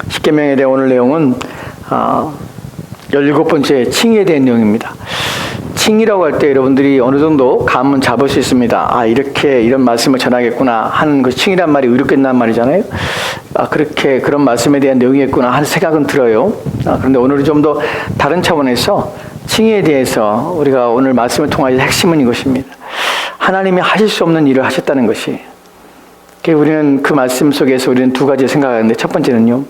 십계명에 대한 오늘 내용은 17번째 칭의에 대한 내용입니다. 칭의라고 할 때 여러분들이 어느 정도 감은 잡을 수 있습니다. 이렇게 이런 말씀을 전하겠구나 하는 그 칭의란 말이 의롭겠다는 말이잖아요. 그렇게 그런 말씀에 대한 내용이겠구나 하는 생각은 들어요. 그런데 오늘은 좀 더 다른 차원에서 칭의에 대해서 우리가 오늘 말씀을 통하여 핵심은 이것입니다. 하나님이 하실 수 없는 일을 하셨다는 것이, 우리는 그 말씀 속에서 우리는 두 가지 생각하는데, 첫 번째는요,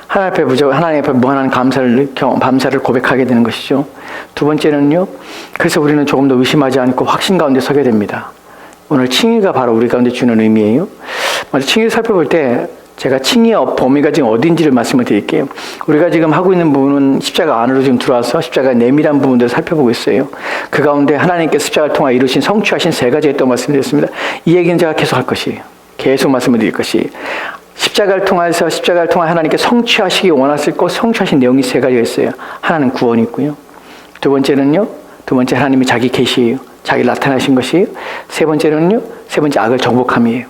하나님 앞에 무한한 감사를 고백하게 되는 것이죠. 두 번째는요, 그래서 우리는 조금 더 의심하지 않고 확신 가운데 서게 됩니다. 오늘 칭의가 바로 우리 가운데 주는 의미예요. 먼저 칭의를 살펴볼 때 제가 칭의의 범위가 지금 어딘지를 말씀을 드릴게요. 우리가 지금 하고 있는 부분은 십자가 안으로 지금 들어와서 십자가의 내밀한 부분들을 살펴보고 있어요. 그 가운데 하나님께서 십자가를 통해 이루신 성취하신 세 가지가 있다고 말씀드렸습니다. 이 얘기는 제가 계속 할 것이에요. 계속 말씀을 드릴 것이, 십자가를 통해 하나님께 성취하시기 원하셨고 성취하신 내용이 세 가지가 있어요. 하나는 구원이 있고요. 두 번째 하나님이 자기 계시예요. 자기 나타나신 것이에요. 세 번째 악을 정복함이에요.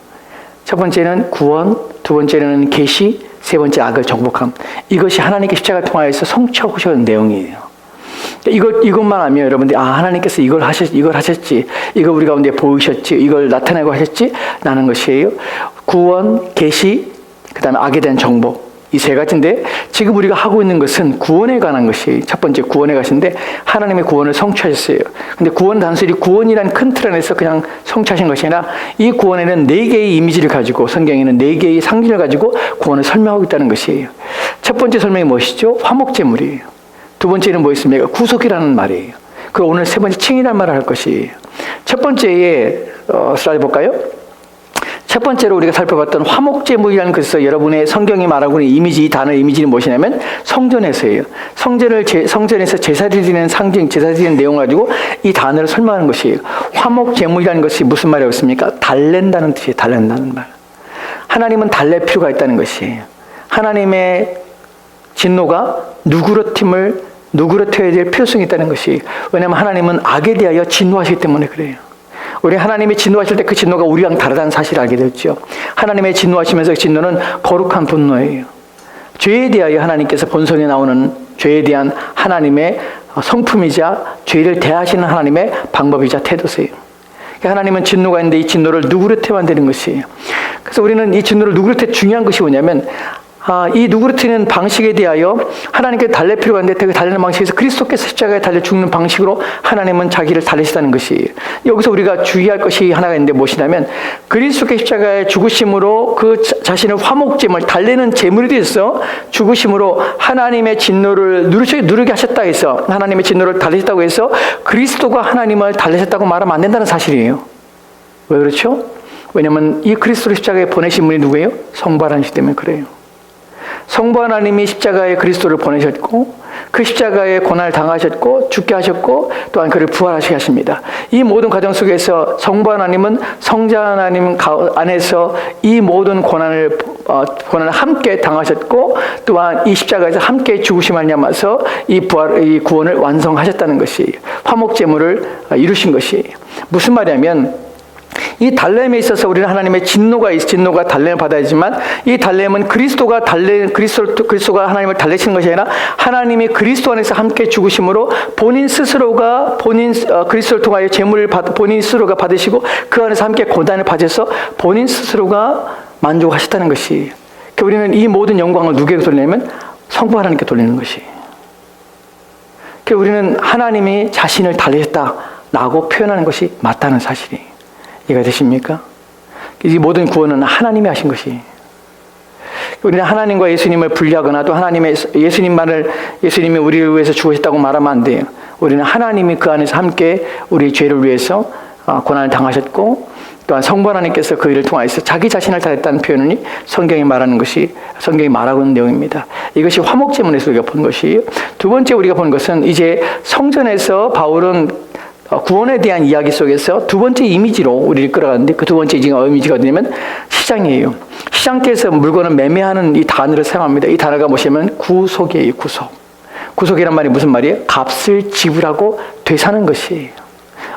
첫 번째는 구원, 두 번째는 계시, 세 번째 악을 정복함. 이것이 하나님께 십자가를 통하여서 성취하고 오셨는 내용이에요. 이것만 하면 여러분들이 하나님께서 이걸 하셨지, 이거 우리 가운데 보이셨지, 이걸 나타내고 하셨지 라는 것이에요. 구원, 계시, 그 다음에 악에 대한 정복, 이 세 가지인데 지금 우리가 하고 있는 것은 구원에 관한 것이 첫 번째 구원에 가신데, 하나님의 구원을 성취하셨어요. 근데 구원은 단순히 구원이란 큰 틀 안에서 그냥 성취하신 것이 아니라 이 구원에는 4개의 이미지를 가지고, 성경에는 4개의 상징을 가지고 구원을 설명하고 있다는 것이에요. 첫 번째 설명이 무엇이죠? 화목제물이에요. 두 번째는 뭐였습니까? 구속이라는 말이에요. 그리고 오늘 세 번째 칭의라는 말을 할 것이에요. 첫 번째에 슬라이드 볼까요? 첫 번째로 우리가 살펴봤던 화목제물이라는 것에서 여러분의 성경이 말하고 있는 이미지, 이 단어의 이미지는 무엇이냐면 성전에서예요. 성전에서 제사를 드리는 상징, 제사 드리는 내용을 가지고 이 단어를 설명하는 것이에요. 화목제물이라는 것이 무슨 말이라고 했습니까? 달랜다는 뜻이에요. 달랜다는 말. 하나님은 달랠 필요가 있다는 것이에요. 하나님의 진노가 누그러뜨려야 될 필요성이 있다는 것이, 왜냐하면 하나님은 악에 대하여 진노하시기 때문에 그래요. 우리 하나님이 진노하실 때 그 진노가 우리랑 다르다는 사실을 알게 됐죠. 하나님의 진노하시면서 그 진노는 거룩한 분노예요. 죄에 대하여 하나님께서 본성에 나오는 죄에 대한 하나님의 성품이자 죄를 대하시는 하나님의 방법이자 태도세요. 하나님은 진노가 있는데 이 진노를 누그러뜨려야 되는 것이에요. 그래서 우리는 이 진노를 누그러뜨려 중요한 것이 뭐냐면, 이 누그러뜨리는 방식에 대하여 하나님께 달랠 필요가 있는데, 그 달래는 방식에서 그리스도께서 십자가에 달려 죽는 방식으로 하나님은 자기를 달래시다는 것이에요. 여기서 우리가 주의할 것이 하나가 있는데 무엇이냐면, 그리스도께서 십자가에 죽으심으로 그 자신을 화목제물, 달래는 제물이 되어서 죽으심으로 하나님의 진노를 누르게 하셨다 해서, 하나님의 진노를 달래셨다고 해서 그리스도가 하나님을 달래셨다고 말하면 안 된다는 사실이에요. 왜 그렇죠? 왜냐하면 이 그리스도를 십자가에 보내신 분이 누구예요? 성부 하나님이시기 때문에 그래요. 성부 하나님이 십자가에 그리스도를 보내셨고, 그 십자가에 고난을 당하셨고 죽게 하셨고 또한 그를 부활하시게 하십니다. 이 모든 과정 속에서 성부 하나님은 성자 하나님 안에서 이 모든 고난을 함께 당하셨고, 또한 이 십자가에서 함께 죽으심을 말미암아서 이 구원을 완성하셨다는 것이, 화목제물을 이루신 것이에요. 무슨 말이냐면, 이 달램에 있어서 우리는 하나님의 진노가 달램을 받아야 하지만, 이 달램은 그리스도가 하나님을 달래시는 것이 아니라 하나님이 그리스도 안에서 함께 죽으심으로 본인 스스로가 그리스도를 통하여 제물을 본인 스스로가 받으시고 그 안에서 함께 고난을 받아서 본인 스스로가 만족하셨다는 것이, 우리는 이 모든 영광을 누구에게 돌리냐면 성부 하나님께 돌리는 것이, 우리는 하나님이 자신을 달래셨다라고 표현하는 것이 맞다는 사실이에요. 이해가 되십니까? 이 모든 구원은 하나님이 하신 것이, 우리는 하나님과 예수님을 분리하거나 또 예수님이 우리를 위해서 죽으셨다고 말하면 안 돼요. 우리는 하나님이 그 안에서 함께 우리 죄를 위해서 고난을 당하셨고, 또한 성부 하나님께서 그 일을 통하여서 자기 자신을 달했다는 표현이 성경이 말하고 있는 내용입니다. 이것이 화목제물에서 우리가 본 것이에요. 두 번째 우리가 본 것은, 이제 성전에서 바울은 구원에 대한 이야기 속에서 두 번째 이미지로 우리를 끌어가는데, 그 두 번째 이미지가 어디냐면 시장이에요. 시장터에서 물건을 매매하는 이 단어를 사용합니다. 이 단어가 뭐냐면 구속이에요. 구속이란 말이 무슨 말이에요? 값을 지불하고 되사는 것이에요.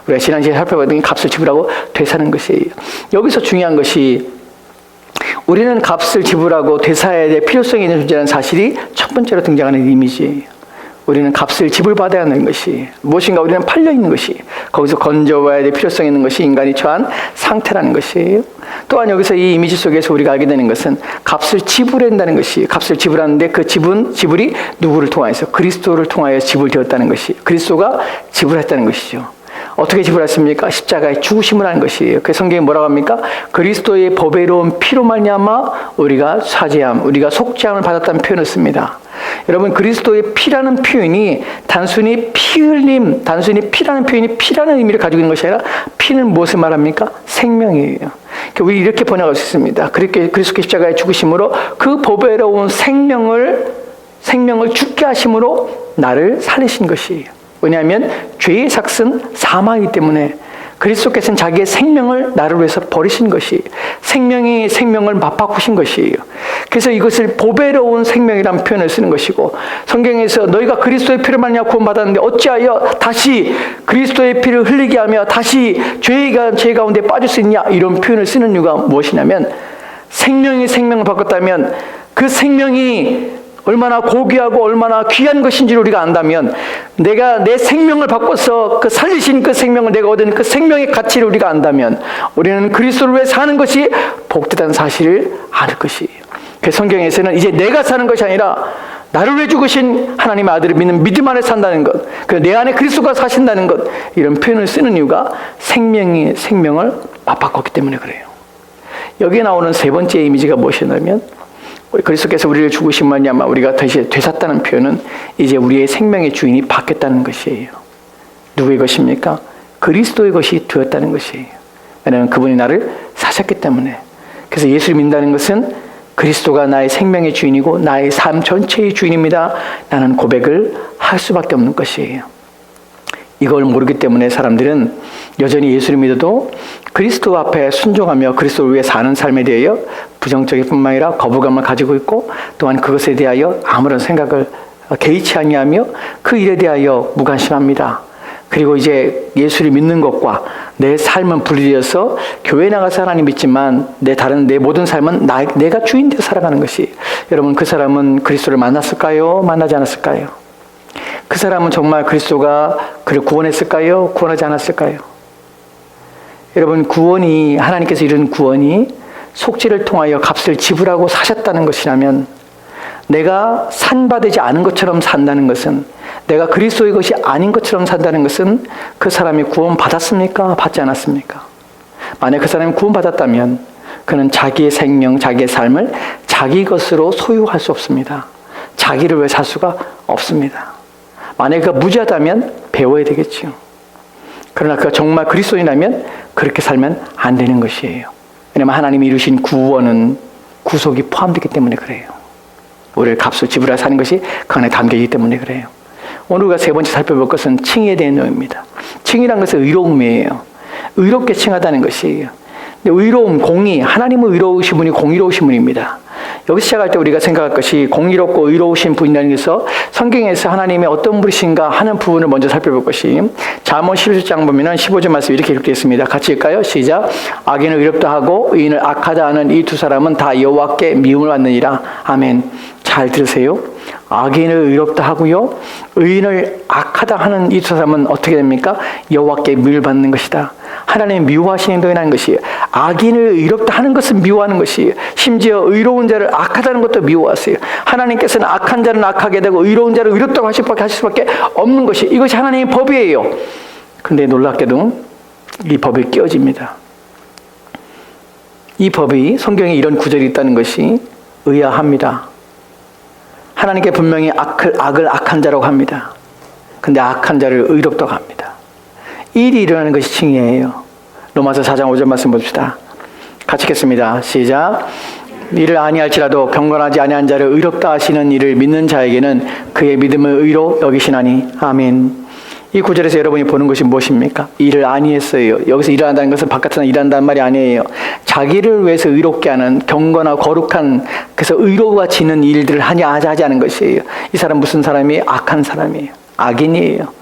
우리가 지난 시간에 살펴봤던 값을 지불하고 되사는 것이에요. 여기서 중요한 것이, 우리는 값을 지불하고 되사해야 될 필요성이 있는 존재라는 사실이 첫 번째로 등장하는 이미지예요. 우리는 값을 지불받아야 하는 것이 무엇인가 우리는 팔려 있는 것이 거기서 건져와야 될 필요성이 있는 것이 인간이 처한 상태라는 것이에요. 또한 여기서 이 이미지 속에서 우리가 알게 되는 것은 값을 지불한다는 것이 값을 지불하는데 그 지불이 누구를 통하여서 그리스도를 통하여 지불되었다는 것이 그리스도가 지불했다는 것이죠. 어떻게 지불했습니까? 십자가에 죽으심을 하는 것이에요. 그 성경이 뭐라고 합니까? 그리스도의 법의로운 피로 말미암아 우리가 사죄함, 우리가 속죄함을 받았다는 표현을 씁니다. 여러분, 그리스도의 피라는 표현이 단순히 피 흘림, 단순히 피라는 표현이 피라는 의미를 가지고 있는 것이 아니라 피는 무엇을 말합니까? 생명이에요. 우리 이렇게 번역할 수 있습니다. 그렇게 그리스도의 십자가의 죽으심으로 그 법의로운 생명을 죽게 하심으로 나를 살리신 것이에요. 왜냐하면 죄의 삭은 사망이기 때문에 그리스도께서는 자기의 생명을 나를 위해서 버리신 것이 생명이 생명을 맞바꾸신 것이에요. 그래서 이것을 보배로운 생명이라는 표현을 쓰는 것이고 성경에서 너희가 그리스도의 피를 말미암아 구원받았는데 어찌하여 다시 그리스도의 피를 흘리게 하며 다시 죄 가운데 빠질 수 있냐 이런 표현을 쓰는 이유가 무엇이냐면 생명이 생명을 바꿨다면 그 생명이 얼마나 고귀하고 얼마나 귀한 것인지를 우리가 안다면 내가 내 생명을 바꿔서 그 살리신 그 생명을 내가 얻은 그 생명의 가치를 우리가 안다면 우리는 그리스도를 위해 사는 것이 복되다는 사실을 알 것이에요. 그 성경에서는 이제 내가 사는 것이 아니라 나를 위해 죽으신 하나님의 아들을 믿는 믿음 안에 산다는 것, 내 안에 그리스도가 사신다는 것 이런 표현을 쓰는 이유가 생명이 생명을 맞바꿨기 때문에 그래요. 여기에 나오는 세 번째 이미지가 무엇이냐면 그리스도께서 우리를 죽으신 말미암아 우리가 다시 되샀다는 표현은 이제 우리의 생명의 주인이 바뀌었다는 것이에요. 누구의 것입니까? 그리스도의 것이 되었다는 것이에요. 왜냐하면 그분이 나를 사셨기 때문에. 그래서 예수를 믿는다는 것은 그리스도가 나의 생명의 주인이고 나의 삶 전체의 주인입니다. 나는 고백을 할 수밖에 없는 것이에요. 이걸 모르기 때문에 사람들은 여전히 예수를 믿어도 그리스도 앞에 순종하며 그리스도를 위해 사는 삶에 대하여 부정적일 뿐만 아니라 거부감을 가지고 있고 또한 그것에 대하여 아무런 생각을 개의치 아니하며 그 일에 대하여 무관심합니다. 그리고 이제 예수를 믿는 것과 내 삶은 분리되어서 교회 나가서 하나님 믿지만 내 모든 삶은 내가 주인 되어 살아가는 것이 여러분 그 사람은 그리스도를 만났을까요? 만나지 않았을까요? 그 사람은 정말 그리스도가 그를 구원했을까요? 구원하지 않았을까요? 여러분 하나님께서 이룬 구원이 속죄를 통하여 값을 지불하고 사셨다는 것이라면 내가 산받지 않은 것처럼 산다는 것은 내가 그리스도의 것이 아닌 것처럼 산다는 것은 그 사람이 구원받았습니까? 받지 않았습니까? 만약 그 사람이 구원받았다면 그는 자기의 생명, 자기의 삶을 자기 것으로 소유할 수 없습니다. 자기를 위해 살 수가 없습니다. 만약 그가 무지하다면 배워야 되겠지요. 그러나 그가 정말 그리스도인이라면 그렇게 살면 안 되는 것이에요. 왜냐하면 하나님이 이루신 구원은 구속이 포함되기 때문에 그래요. 우리를 값을 지불하여 사는 것이 그 안에 담겨있기 때문에 그래요. 오늘 우리가 세 번째 살펴볼 것은 칭의에 대한 내용입니다. 칭의란 것은 의로움이에요. 의롭게 칭하다는 것이에요. 근데 의로움, 공의, 하나님은 의로우신 분이 공의로우신 분입니다. 여기 시작할 때 우리가 생각할 것이 공의롭고 의로우신 분이라는 것에서 성경에서 하나님이 어떤 분이신가 하는 부분을 먼저 살펴볼 것이 잠언 11장 보면 15절 말씀이 이렇게 기록되어 있습니다. 같이 읽까요? 시작. 악인을 의롭다 하고 의인을 악하다 하는 이 두 사람은 다 여호와께 미움을 받느니라. 아멘. 잘 들으세요. 악인을 의롭다 하고요. 의인을 악하다 하는 이 두 사람은 어떻게 됩니까? 여호와께 미움을 받는 것이다. 하나님이 미워하시는 행동이라는 것이에요. 악인을 의롭다 하는 것은 미워하는 것이에요. 심지어 의로운 자를 악하다는 것도 미워하세요. 하나님께서는 악한 자는 악하게 되고 의로운 자를 의롭다고 하실 수밖에 없는 것이 이것이 하나님의 법이에요. 그런데 놀랍게도 이 법이 깨어집니다. 이 법이 성경에 이런 구절이 있다는 것이 의아합니다. 하나님께 분명히 악을 악한 자라고 합니다. 근데 악한 자를 의롭다고 합니다. 이 일이 일어나는 것이 칭의예요. 로마서 4장 5절 말씀 봅시다. 같이 읽겠습니다. 시작. 이를 아니할지라도 경건하지 아니한 자를 의롭다 하시는 이를 믿는 자에게는 그의 믿음을 의로 여기시나니. 아멘. 이 구절에서 여러분이 보는 것이 무엇입니까? 일을 아니했어요. 여기서 일한다는 것은 바깥에서 일한다는 말이 아니에요. 자기를 위해서 의롭게 하는 경건하고 거룩한 그래서 의로워지는 일들을 하지 않은 것이에요. 이 사람 무슨 사람이에요? 악한 사람이에요. 악인이에요.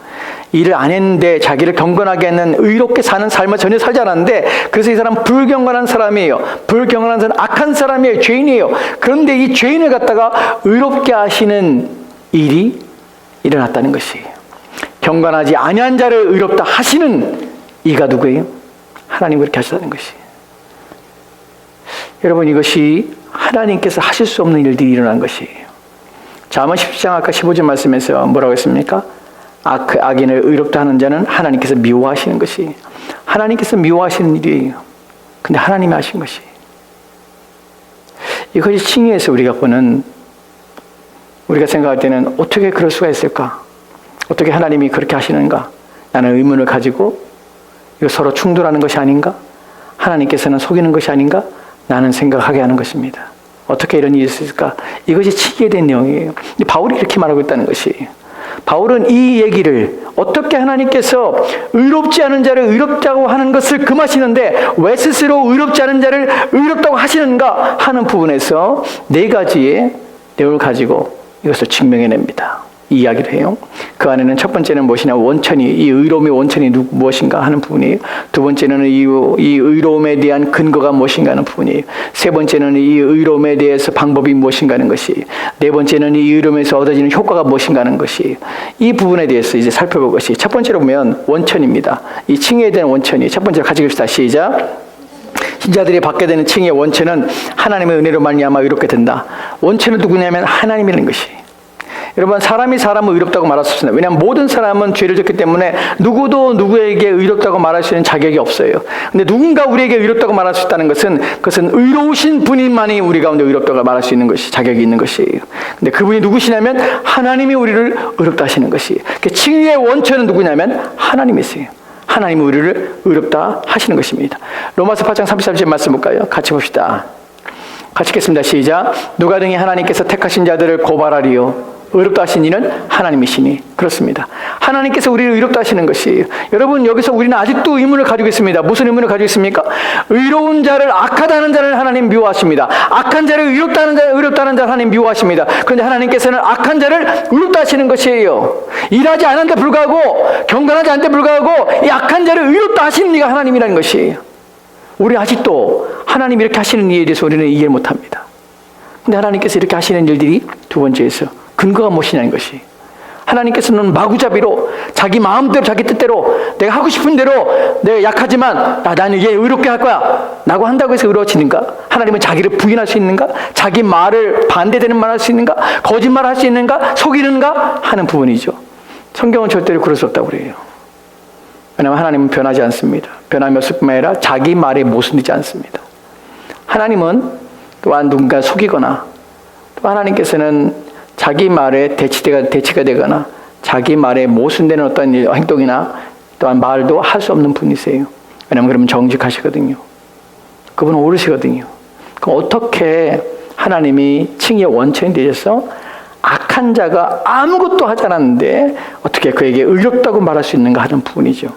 일을 안 했는데 자기를 경건하게 하는 의롭게 사는 삶을 전혀 살지 않았는데, 그래서 이 사람은 불경건한 사람이에요. 불경건한 사람, 악한 사람이에요. 죄인이에요. 그런데 이 죄인을 갖다가 의롭게 하시는 일이 일어났다는 것이에요. 경건하지 아니한 자를 의롭다 하시는 이가 누구예요? 하나님 그렇게 하셨다는 것이에요. 여러분, 이것이 하나님께서 하실 수 없는 일들이 일어난 것이에요. 잠언 10장 아까 15절 말씀에서 뭐라고 했습니까? 악인을 의롭다 하는 자는 하나님께서 미워하시는 것이, 하나님께서 미워하시는 일이에요. 근데 하나님이 하신 것이, 이것이 칭의에서 우리가 보는, 우리가 생각할 때는 어떻게 그럴 수가 있을까? 어떻게 하나님이 그렇게 하시는가? 나는 의문을 가지고 이거 서로 충돌하는 것이 아닌가? 하나님께서는 속이는 것이 아닌가? 나는 생각하게 하는 것입니다. 어떻게 이런 일이 있을까? 이것이 칭의에 대한 내용이에요. 근데 바울이 이렇게 말하고 있다는 것이에요. 바울은 이 얘기를 어떻게 하나님께서 의롭지 않은 자를 의롭다고 하는 것을 금하시는데 왜 스스로 의롭지 않은 자를 의롭다고 하시는가 하는 부분에서 네 가지의 내용을 가지고 이것을 증명해냅니다. 이 이야기를 해요. 그 안에는 첫 번째는 무엇이냐, 원천이, 이 의로움의 원천이 무엇인가 하는 부분이에요. 두 번째는 이 의로움에 대한 근거가 무엇인가 하는 부분이에요. 세 번째는 이 의로움에 대해서 방법이 무엇인가 하는 것이, 네 번째는 이 의로움에서 얻어지는 효과가 무엇인가 하는 것이, 이 부분에 대해서 이제 살펴볼 것이, 첫 번째로 보면 원천입니다. 이 칭의에 대한 원천이 첫 번째로 가지고 있습니다. 시작. 신자들이 받게 되는 칭의의 원천은 하나님의 은혜로 말미암아 의롭게 된다. 원천은 누구냐면 하나님이라는 것이. 여러분, 사람이 사람을 의롭다고 말할 수 없습니다. 왜냐하면 모든 사람은 죄를 졌기 때문에 누구도 누구에게 의롭다고 말할 수 있는 자격이 없어요. 근데 누군가 우리에게 의롭다고 말할 수 있다는 것은, 그것은 의로우신 분만이 우리 가운데 의롭다고 말할 수 있는 것이, 자격이 있는 것이에요. 근데 그분이 누구시냐면 하나님이 우리를 의롭다 하시는 것이에요. 칭의의 원천은 누구냐면 하나님이세요. 하나님이 우리를 의롭다 하시는 것입니다. 로마서 8장 33절 말씀 볼까요? 같이 봅시다. 같이 읽겠습니다. 시작. 누가 등이 하나님께서 택하신 자들을 고발하리요? 의롭다 하신 이는 하나님이시니. 그렇습니다. 하나님께서 우리를 의롭다 하시는 것이에요. 여러분, 여기서 우리는 아직도 의문을 가지고 있습니다. 무슨 의문을 가지고 있습니까? 의로운 자를, 악하다는 자를 하나님 미워하십니다. 악한 자를 의롭다는 자를 하나님 미워하십니다. 그런데 하나님께서는 악한 자를 의롭다 하시는 것이에요. 일하지 않은데 불구하고, 경건하지 않은데 불구하고 이 악한 자를 의롭다 하시는 이가 하나님이라는 것이에요. 우리 아직도 하나님이 이렇게 하시는 일에 대해서 우리는 이해를 못합니다. 근데 하나님께서 이렇게 하시는 일들이 두 번째에서 근거가 무엇이냐는 것이, 하나님께서는 마구잡이로 자기 마음대로 자기 뜻대로 내가 하고 싶은 대로, 내가 약하지만 나는 얘 의롭게 할 거야 라고 한다고 해서 의로워지는가? 하나님은 자기를 부인할 수 있는가? 자기 말을 반대되는 말 할 수 있는가? 거짓말 할 수 있는가? 속이는가? 하는 부분이죠. 성경은 절대로 그럴 수 없다고 그래요. 왜냐하면 하나님은 변하지 않습니다. 변함이 없을 뿐만 아니라 자기 말에 모순되지 않습니다. 하나님은 또한 누군가 속이거나, 또 하나님께서는 자기 말에 대치가 되거나 자기 말에 모순되는 어떤 행동이나 또한 말도 할 수 없는 분이세요. 왜냐하면 그러면 정직하시거든요. 그분은 옳으시거든요. 그럼 어떻게 하나님이 칭의의 원천이 되셔서 악한 자가 아무것도 하지 않았는데 어떻게 그에게 의롭다고 말할 수 있는가 하는 부분이죠.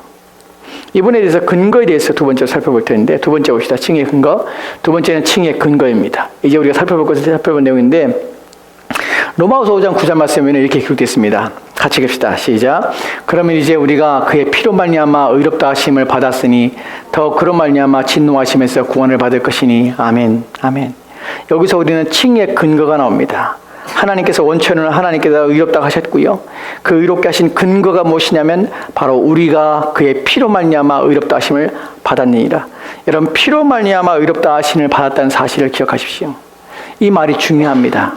이분에 대해서 근거에 대해서 두 번째로 살펴볼 텐데, 두 번째 봅시다. 칭의의 근거. 두 번째는 칭의의 근거입니다. 이제 우리가 살펴볼 내용인데, 로마서 5장 9절 말씀에는 이렇게 기록되어 있습니다. 같이 읽읍시다. 시작. 그러면 이제 우리가 그의 피로 말미암아 의롭다 하심을 받았으니 더 그로 말미암아 진노하심에서 구원을 받을 것이니. 아멘. 아멘. 여기서 우리는 칭의의 근거가 나옵니다. 하나님께서 원천을 하나님께서 의롭다고 하셨고요. 그 의롭게 하신 근거가 무엇이냐면 바로 우리가 그의 피로 말미암아 의롭다 하심을 받았느니라. 여러분, 피로 말미암아 의롭다 하심을 받았다는 사실을 기억하십시오. 이 말이 중요합니다.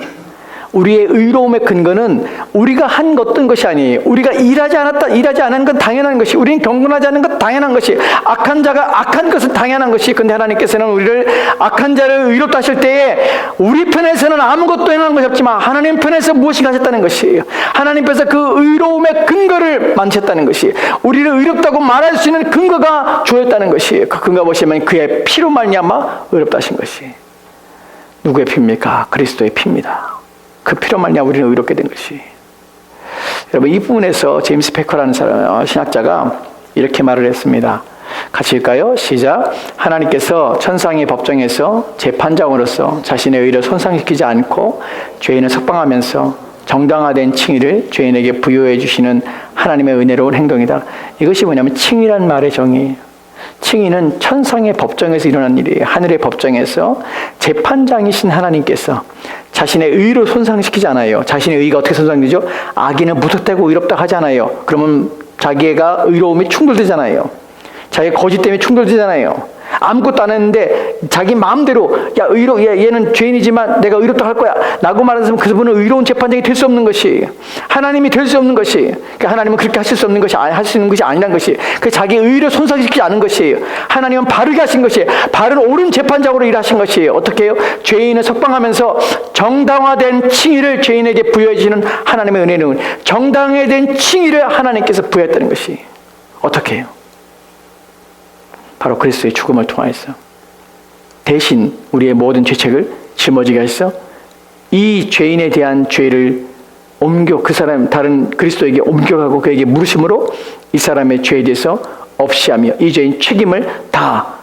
우리의 의로움의 근거는 우리가 한 어떤 것이 아니에요. 우리가 일하지 않은 건 당연한 것이, 우리는 경건하지 않은 건 당연한 것이, 악한 자가 악한 것은 당연한 것이, 근데 하나님께서는 우리를 악한 자를 의롭다 하실 때에 우리 편에서는 아무것도 행한 것이 없지만 하나님 편에서 무엇인가 하셨다는 것이에요. 하나님께서 그 의로움의 근거를 만드셨다는 것이, 우리를 의롭다고 말할 수 있는 근거가 주어졌다는 것이에요. 그 근거가 무엇이냐면 그의 피로 말미암아 의롭다 하신 것이. 누구의 피입니까? 그리스도의 피입니다. 그 피로 말미암아 우리는 의롭게 된 것이. 여러분, 이 부분에서 제임스 패커라는 신학자가 이렇게 말을 했습니다. 같이 읽을까요? 시작. 하나님께서 천상의 법정에서 재판장으로서 자신의 의를 손상시키지 않고 죄인을 석방하면서 정당화된 칭의를 죄인에게 부여해 주시는 하나님의 은혜로운 행동이다. 이것이 뭐냐면 칭의란 말의 정의예요. 칭의는 천상의 법정에서 일어난 일이에요. 하늘의 법정에서 재판장이신 하나님께서 자신의 의로 손상시키지 않아요. 자신의 의가 어떻게 손상되죠? 악인은 무턱대고 의롭다 하잖아요. 그러면 자기가 의로움이 충돌되잖아요. 자기의 거짓 때문에 충돌되잖아요. 아무것도 안 했는데 자기 마음대로 얘는 죄인이지만 내가 의롭다 할 거야 라고 말하는 그분은 의로운 재판장이 될 수 없는 것이, 하나님이 될 수 없는 것이, 그러니까 하나님은 그렇게 하실 수 없는 것이, 할 수 있는 것이 아니란 것이, 그 자기 의를 손상시키지 않은 것이에요. 하나님은 바르게 하신 것이에요. 바른 옳은 재판장으로 일하신 것이에요. 어떻게 해요? 죄인을 석방하면서 정당화된 칭의를 죄인에게 부여해 주시는 하나님의 은혜는, 정당화된 칭의를 하나님께서 부여했다는 것이 어떻게 해요? 바로 그리스도의 죽음을 통하여서 대신 우리의 모든 죄책을 짊어지게 하셔서 이 죄인에 대한 죄를 그 사람 다른 그리스도에게 옮겨가고 그에게 물으심으로 이 사람의 죄에 대해서 없이 하며 이 죄인 책임을 다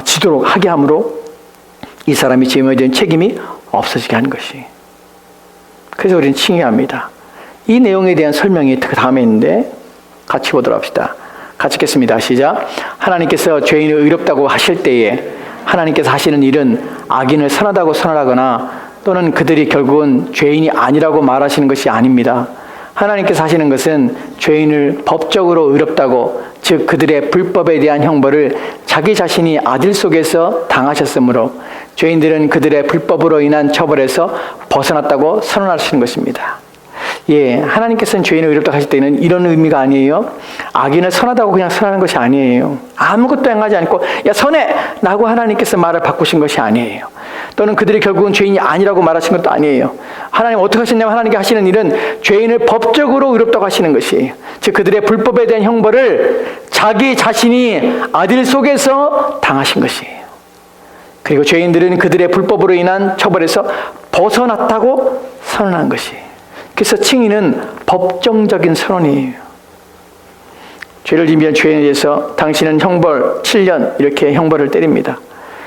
지도록 하게 함으로 이 사람이 짊어야 되는 책임이 없어지게 하는 것이. 그래서 우리는 칭의합니다. 이 내용에 대한 설명이 그 다음에 있는데 같이 보도록 합시다. 같이 읽겠습니다. 시작. 하나님께서 죄인을 의롭다고 하실 때에 하나님께서 하시는 일은 악인을 선하다고 선언하거나 또는 그들이 결국은 죄인이 아니라고 말하시는 것이 아닙니다. 하나님께서 하시는 것은 죄인을 법적으로 의롭다고, 즉 그들의 불법에 대한 형벌을 자기 자신이 아들 속에서 당하셨으므로 죄인들은 그들의 불법으로 인한 처벌에서 벗어났다고 선언하시는 것입니다. 예, 하나님께서는 죄인을 의롭다고 하실 때는 이런 의미가 아니에요. 악인을 선하다고 그냥 선하는 것이 아니에요. 아무것도 행하지 않고 야 선해! 라고 하나님께서 말을 바꾸신 것이 아니에요. 또는 그들이 결국은 죄인이 아니라고 말하신 것도 아니에요. 하나님 어떻게 하셨냐면 하나님께 하시는 일은 죄인을 법적으로 의롭다고 하시는 것이에요. 즉 그들의 불법에 대한 형벌을 자기 자신이 아들 속에서 당하신 것이에요. 그리고 죄인들은 그들의 불법으로 인한 처벌에서 벗어났다고 선언한 것이에요. 그래서 칭의는 법정적인 선언이에요. 죄를 지은 죄인에 대해서 당신은 형벌 7년 이렇게 형벌을 때립니다.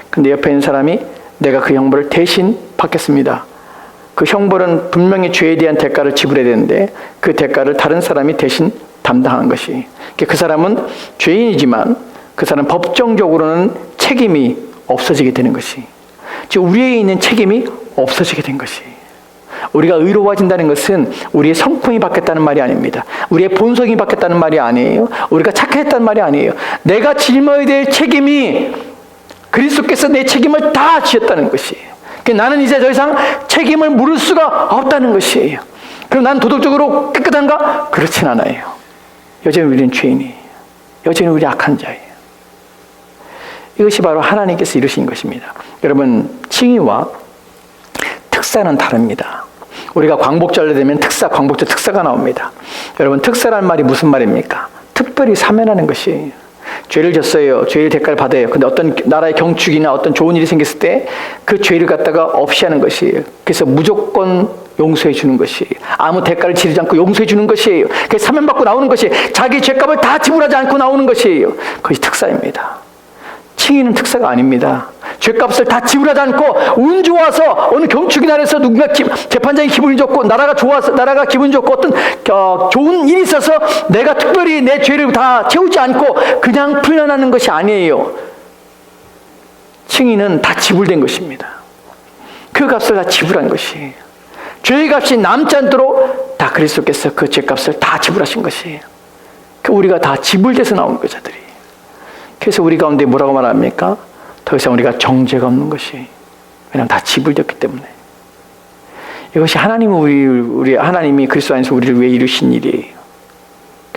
근데 옆에 있는 사람이 내가 그 형벌을 대신 받겠습니다. 그 형벌은 분명히 죄에 대한 대가를 지불해야 되는데 그 대가를 다른 사람이 대신 담당한 것이. 그 사람은 죄인이지만 그 사람 법정적으로는 책임이 없어지게 되는 것이. 즉 우리에 있는 책임이 없어지게 된 것이. 우리가 의로워진다는 것은 우리의 성품이 바뀌었다는 말이 아닙니다. 우리의 본성이 바뀌었다는 말이 아니에요. 우리가 착해졌다는 말이 아니에요. 내가 짊어야 될 책임이 그리스도께서 내 책임을 다 지었다는 것이에요. 나는 이제 더 이상 책임을 물을 수가 없다는 것이에요. 그럼 난 도덕적으로 깨끗한가? 그렇진 않아요. 여전히 우리는 죄인이에요. 여전히 우리 악한 자예요. 이것이 바로 하나님께서 이루신 것입니다. 여러분, 칭의와 특사는 다릅니다. 우리가 광복절에 되면 광복절 특사가 나옵니다. 여러분, 특사란 말이 무슨 말입니까? 특별히 사면하는 것이에요. 죄를 졌어요. 죄의 대가를 받아요. 근데 어떤 나라의 경축이나 어떤 좋은 일이 생겼을 때 그 죄를 갖다가 없이 하는 것이에요. 그래서 무조건 용서해 주는 것이에요. 아무 대가를 치르지 않고 용서해 주는 것이에요. 그래서 사면받고 나오는 것이 자기 죄값을 다 지불하지 않고 나오는 것이에요. 그것이 특사입니다. 칭의는 특사가 아닙니다. 죄값을 다 지불하지 않고 운 좋아서 어느 경축이 날에서 누군가 재판장이 기분이 좋고 나라가 기분이 좋고 어떤 좋은 일이 있어서 내가 특별히 내 죄를 다 채우지 않고 그냥 풀려나는 것이 아니에요. 칭의는 다 지불된 것입니다. 그 값을 다 지불한 것이에요. 죄의 값이 남지 않도록 다 그리스도께서 그 죄값을 다 지불하신 것이에요. 우리가 다 지불돼서 나온 거자들이. 그래서 우리 가운데 뭐라고 말합니까? 더 이상 우리가 정죄가 없는 것이. 왜냐하면 다 지불되었기 때문에. 이것이 하나님이 그리스도 안에서 우리를 위해 이루신 일이에요.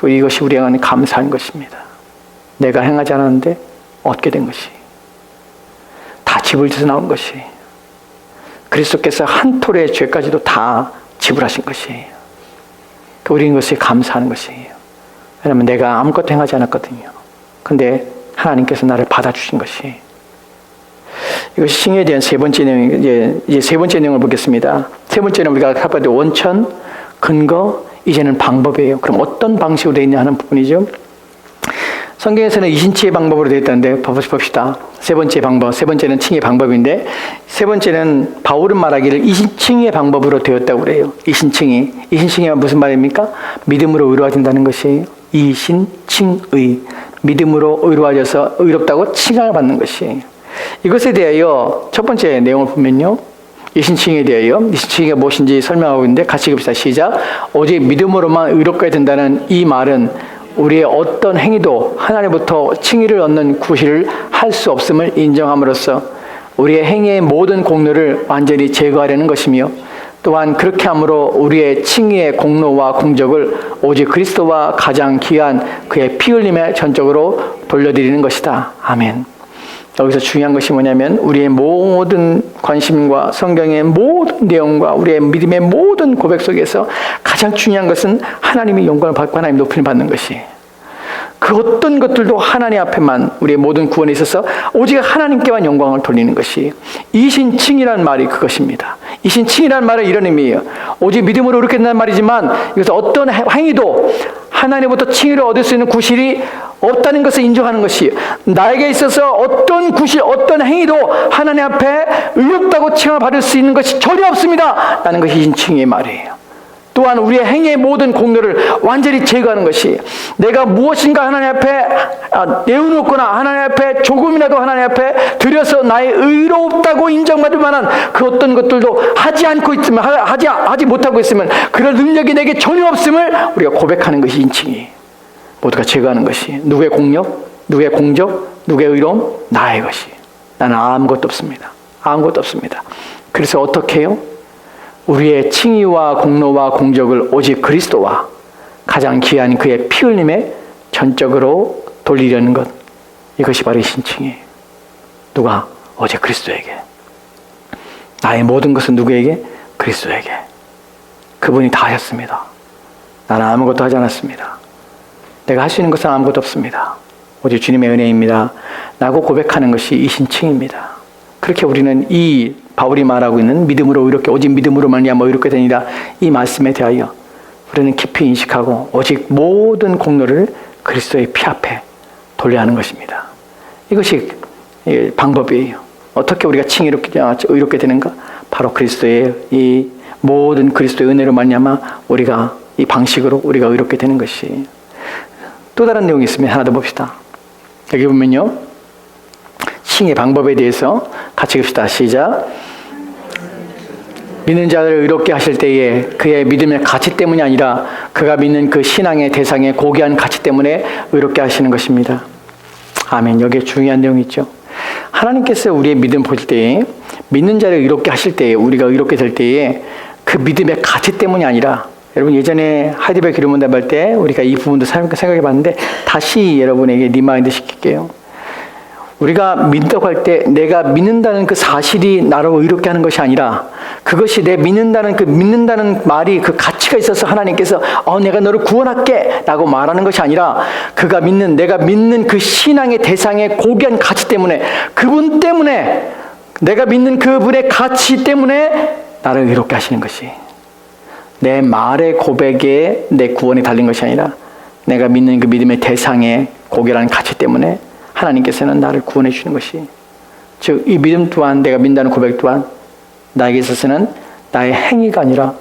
이것이 우리가 하는 감사한 것입니다. 내가 행하지 않았는데 얻게 된 것이. 다 지불돼서 나온 것이. 그리스도께서 한 톨의 죄까지도 다 지불하신 것이에요. 우리는 이것이 감사하는 것이에요. 왜냐하면 내가 아무것도 행하지 않았거든요. 근데 하나님께서 나를 받아주신 것이. 이것이 칭의에 대한 세 번째 내용, 이제 세 번째 내용을 보겠습니다. 세 번째는 우리가 해봐야 될 원천, 근거, 이제는 방법이에요. 그럼 어떤 방식으로 되어 있냐 하는 부분이죠. 성경에서는 이신칭의 방법으로 되어 있다는데 봅시다. 세 번째 방법, 세 번째는 칭의 방법인데 세 번째는 바울은 말하기를 이신칭의 방법으로 되었다고 그래요. 이신칭이 무슨 말입니까? 믿음으로 의로워진다는 것이에요. 이신칭의 믿음으로 의로워져서 의롭다고 칭함을 받는 것이에요. 이것에 대하여 첫 번째 내용을 보면요, 이신칭에 대하여 이신칭이 무엇인지 설명하고 있는데 같이 읽읍시다. 시작. 오직 믿음으로만 의롭게 된다는 이 말은 우리의 어떤 행위도 하나님부터 칭의를 얻는 구실을 할 수 없음을 인정함으로써 우리의 행위의 모든 공로를 완전히 제거하려는 것이며, 또한 그렇게 함으로 우리의 칭의의 공로와 공적을 오직 그리스도와 가장 귀한 그의 피 흘림에 전적으로 돌려드리는 것이다. 아멘. 여기서 중요한 것이 뭐냐면 우리의 모든 관심과 성경의 모든 내용과 우리의 믿음의 모든 고백 속에서 가장 중요한 것은 하나님이 영광을 받고 하나님 높임을 받는 것이, 그 어떤 것들도 하나님 앞에만 우리의 모든 구원에 있어서 오직 하나님께만 영광을 돌리는 것이 이신칭이라는 말이 그것입니다. 이신칭이라는 말은 이런 의미예요. 오직 믿음으로 이렇게 된다는 말이지만 이것은 어떤 행위도 하나님부터 칭의를 얻을 수 있는 구실이 없다는 것을 인정하는 것이, 나에게 있어서 어떤 구실, 어떤 행위도 하나님 앞에 의롭다고 칭을 받을 수 있는 것이 전혀 없습니다 라는 것이 이신칭의 말이에요. 또한 우리의 행위의 모든 공로를 완전히 제거하는 것이, 내가 무엇인가 하나님 앞에 내어놓거나 하나님 앞에 조금이라도 하나님 앞에 들여서 나의 의롭다고 인정받을 만한 그 어떤 것들도 하지 않고 있으면, 하지 못하고 있으면 그럴 능력이 내게 전혀 없음을 우리가 고백하는 것이 인칭이 모두가 제거하는 것이, 누구의 공력, 누구의 공적, 누구의 의로움? 나의 것이. 나는 아무것도 없습니다. 아무것도 없습니다. 그래서 어떻게 해요? 우리의 칭의와 공로와 공적을 오직 그리스도와 가장 귀한 그의 피 흘림에 전적으로 돌리려는 것, 이것이 바로 이 신칭이에요. 누가? 오직 그리스도에게. 나의 모든 것은 누구에게? 그리스도에게. 그분이 다 하셨습니다. 나는 아무것도 하지 않았습니다. 내가 할 수 있는 것은 아무것도 없습니다. 오직 주님의 은혜입니다 라고 고백하는 것이 이 신칭입니다. 그렇게 우리는 이 바울이 말하고 있는 믿음으로 의롭게, 오직 믿음으로 말미암아 의롭게 되니라, 이 말씀에 대하여 우리는 깊이 인식하고 오직 모든 공로를 그리스도의 피 앞에 돌려야 하는 것입니다. 이것이 방법이에요. 어떻게 우리가 의롭게 되는가? 바로 그리스도의 이 모든 그리스도의 은혜로 말미암아 우리가 이 방식으로 우리가 의롭게 되는 것이. 또 다른 내용이 있으면 하나 더 봅시다. 여기 보면요, 칭의 방법에 대해서 같이 읽읍시다. 시작. 믿는 자를 의롭게 하실 때에 그의 믿음의 가치 때문이 아니라 그가 믿는 그 신앙의 대상의 고귀한 가치 때문에 의롭게 하시는 것입니다. 아멘. 여기에 중요한 내용이 있죠. 하나님께서 우리의 믿음 보실 때에, 믿는 자를 의롭게 하실 때에, 우리가 의롭게 될 때에 그 믿음의 가치 때문이 아니라, 여러분 예전에 하이델베르크 기도문답 할 때 우리가 이 부분도 생각해 봤는데 다시 여러분에게 리마인드 시킬게요. 우리가 믿다고 할 때 내가 믿는다는 그 사실이 나를 의롭게 하는 것이 아니라, 그것이 내 믿는다는 말이 그 가치가 있어서 하나님께서 내가 너를 구원할게 라고 말하는 것이 아니라, 내가 믿는 그 신앙의 대상의 고귀한 가치 때문에, 그분 때문에, 내가 믿는 그분의 가치 때문에 나를 의롭게 하시는 것이, 내 말의 고백에 내 구원이 달린 것이 아니라 내가 믿는 그 믿음의 대상의 고귀한 가치 때문에 하나님께서는 나를 구원해 주시는 것이, 즉 이 믿음 또한, 내가 믿는다는 고백 또한 나에게 있어서는 나의 행위가 아니라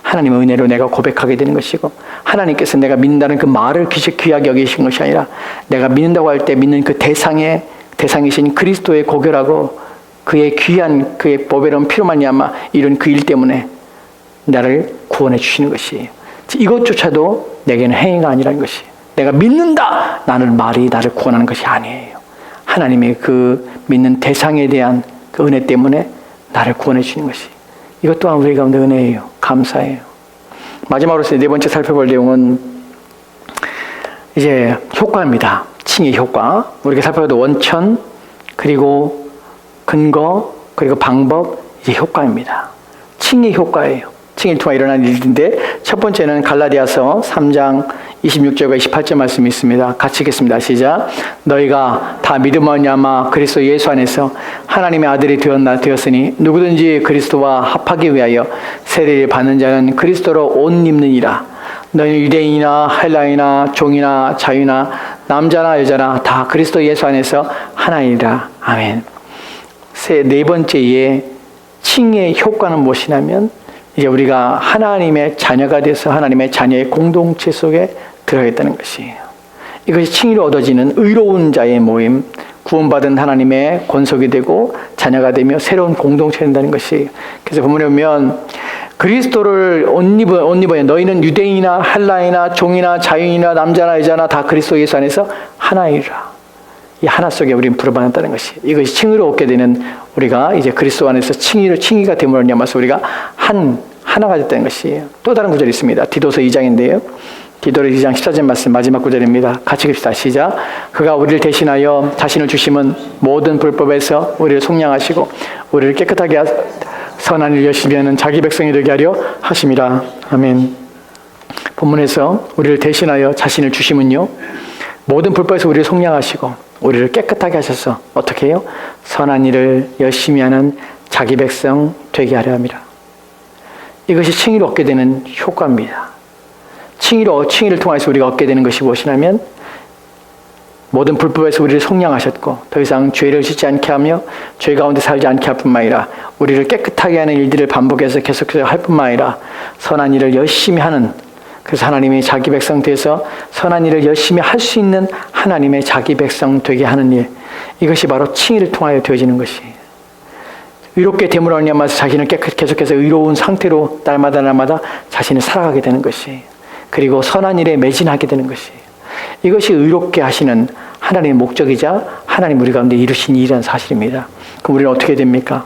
하나님의 은혜로 내가 고백하게 되는 것이고, 하나님께서 내가 믿는다는 그 말을 귀하게 여기신 것이 아니라 내가 믿는다고 할 때 믿는 그 대상이신 그리스도의 고결하고 그의 귀한 그의 보배로운 피로 말미암아 이룬 그 일 때문에 나를 구원해 주시는 것이, 이것조차도 내게는 행위가 아니라는 것이, 내가 믿는다 나는 말이 나를 구원하는 것이 아니에요. 하나님의 그 믿는 대상에 대한 그 은혜 때문에 나를 구원해 주시는 것이, 이것 또한 우리 가운데 은혜예요. 감사해요. 마지막으로 네 번째 살펴볼 내용은 이제 효과입니다. 칭의 효과. 우리가 살펴봐도 원천, 그리고 근거, 그리고 방법, 이제 효과입니다. 칭의 효과예요. 칭의를 통해 일어난 일인데, 첫 번째는 갈라디아서 3장 26절과 28절 말씀이 있습니다. 같이 읽겠습니다. 시작. 너희가 다 믿음으로 말미암아 그리스도 예수 안에서 하나님의 아들이 되었으니 누구든지 그리스도와 합하기 위하여 세례를 받는 자는 그리스도로 옷 입느니라. 너희는 유대인이나 헬라인이나 종이나 자유나 남자나 여자나 다 그리스도 예수 안에서 하나이라. 아멘. 네 번째의 칭의의 효과는 무엇이냐면 이제 우리가 하나님의 자녀가 돼서 하나님의 자녀의 공동체 속에 들어가겠다는 것이에요. 이것이 칭의로 얻어지는 의로운 자의 모임, 구원받은 하나님의 권속이 되고 자녀가 되며 새로운 공동체가 된다는 것이에요. 그래서 본문에 보면 그리스도를 옷 입어야 너희는 유대인이나 헬라이나 종이나 자유인이나 남자나 여자나 다 그리스도 예수 안에서 하나이라. 이 하나 속에 우리는 부름받았다는 것이, 이것이 칭의로 얻게 되는 우리가 이제 그리스도 안에서 칭의가 됨으로 인하여서 우리가 하나가 됐다는 것이에요. 또 다른 구절이 있습니다. 디도서 2장인데요. 디도서 2장 14절 말씀 마지막 구절입니다. 같이 읽읍시다. 시작. 그가 우리를 대신하여 자신을 주심은 모든 불법에서 우리를 속량하시고 우리를 깨끗하게 선한 일 열심히 하는 자기 백성이 되게 하려 하심이라. 아멘. 본문에서 우리를 대신하여 자신을 주심은요, 모든 불법에서 우리를 속량하시고 우리를 깨끗하게 하셔서 어떻게 해요? 선한 일을 열심히 하는 자기 백성 되게 하려 함이라. 이것이 칭의를 얻게 되는 효과입니다. 칭의를 통해서 우리가 얻게 되는 것이 무엇이냐면 모든 불법에서 우리를 속량하셨고 더 이상 죄를 짓지 않게 하며 죄 가운데 살지 않게 할 뿐만 아니라 우리를 깨끗하게 하는 일들을 반복해서 계속해서 할 뿐만 아니라 선한 일을 열심히 하는, 그래서 하나님이 자기 백성 돼서 선한 일을 열심히 할 수 있는 하나님의 자기 백성 되게 하는 일, 이것이 바로 칭의를 통하여 되어지는 것이에요. 의롭게 됨으로 인하여서 자신을 계속해서 의로운 상태로 날마다 자신을 살아가게 되는 것이에요. 그리고 선한 일에 매진하게 되는 것이에요. 이것이 의롭게 하시는 하나님의 목적이자 하나님 우리 가운데 이루신 일이라는 사실입니다. 그럼 우리는 어떻게 됩니까?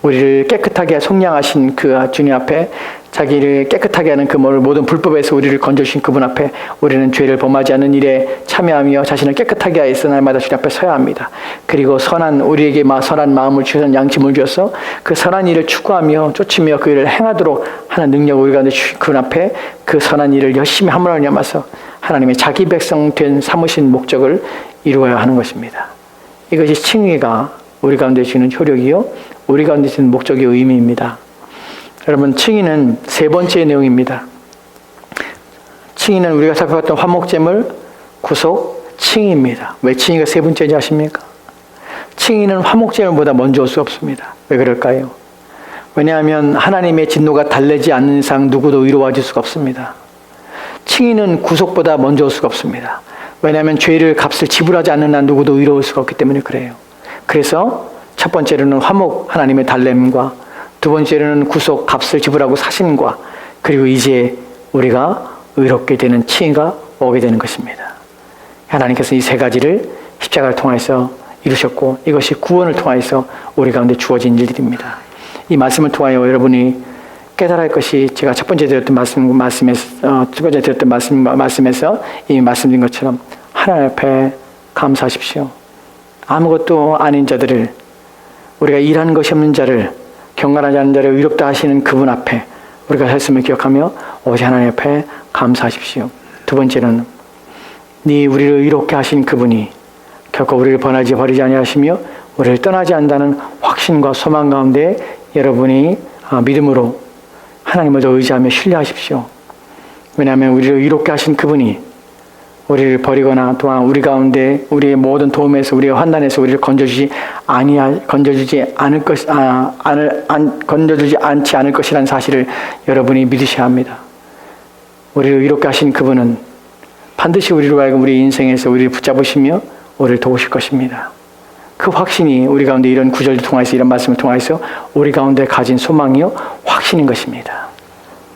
우리를 깨끗하게 속량하신 그 주님 앞에, 자기를 깨끗하게 하는 그 모든 불법에서 우리를 건져주신 그분 앞에 우리는 죄를 범하지 않는 일에 참여하며 자신을 깨끗하게 하여서 날마다 주님 앞에 서야 합니다. 그리고 우리에게 선한 마음을 주셔서 양심을 주셔서 그 선한 일을 추구하며 쫓으며 그 일을 행하도록 하는 능력을 우리 가운데 주신 그분 앞에 그 선한 일을 열심히 함으로 인하여서 하나님의 자기 백성 된 삼으신 목적을 이루어야 하는 것입니다. 이것이 칭의가 우리 가운데 주는 효력이요, 우리 가운데 주는 목적의 의미입니다. 여러분, 칭의는 세 번째 내용입니다. 칭의는 우리가 살펴봤던 화목제물, 구속, 칭의입니다. 왜 칭의가 세 번째인지 아십니까? 칭의는 화목제물보다 먼저 올 수 없습니다. 왜 그럴까요? 왜냐하면 하나님의 진노가 달래지 않는 이상 누구도 의로워질 수가 없습니다. 칭의는 구속보다 먼저 올 수가 없습니다. 왜냐하면 죄를 값을 지불하지 않는 한 누구도 의로울 수가 없기 때문에 그래요. 그래서 첫 번째로는 화목, 하나님의 달램과, 두 번째로는 구속, 값을 지불하고 사심과, 그리고 이제 우리가 의롭게 되는 칭의가 오게 되는 것입니다. 하나님께서 이 세 가지를 십자가를 통해서 이루셨고 이것이 구원을 통해서 우리 가운데 주어진 일들입니다. 이 말씀을 통하여 여러분이 깨달아야 할 것이, 제가 첫 번째 드렸던 두 번째 드렸던 말씀에서 이미 말씀드린 것처럼 하나님 앞에 감사하십시오. 아무것도 아닌 자들을, 우리가 일하는 것이 없는 자를, 경건하지 않은 자를 의롭다 하시는 그분 앞에 우리가 섰음을 기억하며 오직 하나님 앞에 감사하십시오. 두 번째는 우리를 의롭게 하신 그분이 결코 우리를 버리지 아니하시며 우리를 떠나지 않는다는 확신과 소망 가운데 여러분이 믿음으로 하나님을 더 의지하며 신뢰하십시오. 왜냐하면 우리를 의롭게 하신 그분이 우리를 버리거나 또한 우리 가운데 우리의 모든 도움에서, 우리의 환난에서 우리를 건져주지 않지 않을 것이라는 사실을 여러분이 믿으셔야 합니다. 우리를 의롭게 하신 그분은 반드시 우리로 하여금 우리 인생에서 우리를 붙잡으시며 우리를 도우실 것입니다. 그 확신이 우리 가운데 이런 구절을 통해서, 이런 말씀을 통해서 우리 가운데 가진 소망이요, 확신인 것입니다.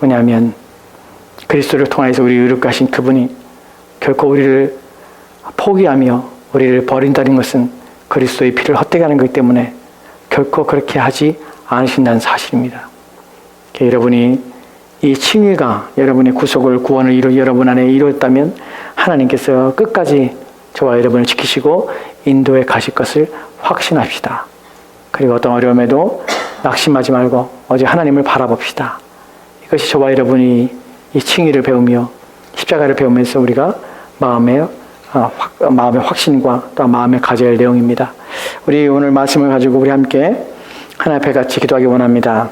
뭐냐면 그리스도를 통해서 우리를 의롭게 하신 그분이 결코 우리를 포기하며 우리를 버린다는 것은 그리스도의 피를 헛되게 하는 것이기 때문에 결코 그렇게 하지 않으신다는 사실입니다. 여러분이 이 칭의가 여러분의 구원을 여러분 안에 이루었다면 하나님께서 끝까지 저와 여러분을 지키시고 인도에 가실 것을 확신합시다. 그리고 어떤 어려움에도 낙심하지 말고 오직 하나님을 바라봅시다. 이것이 저와 여러분이 이 칭의를 배우며 십자가를 배우면서 우리가 마음의 확신과 또 마음에 가져야 할 내용입니다. 우리 오늘 말씀을 가지고 우리 함께 하나님 앞에 같이 기도하기 원합니다.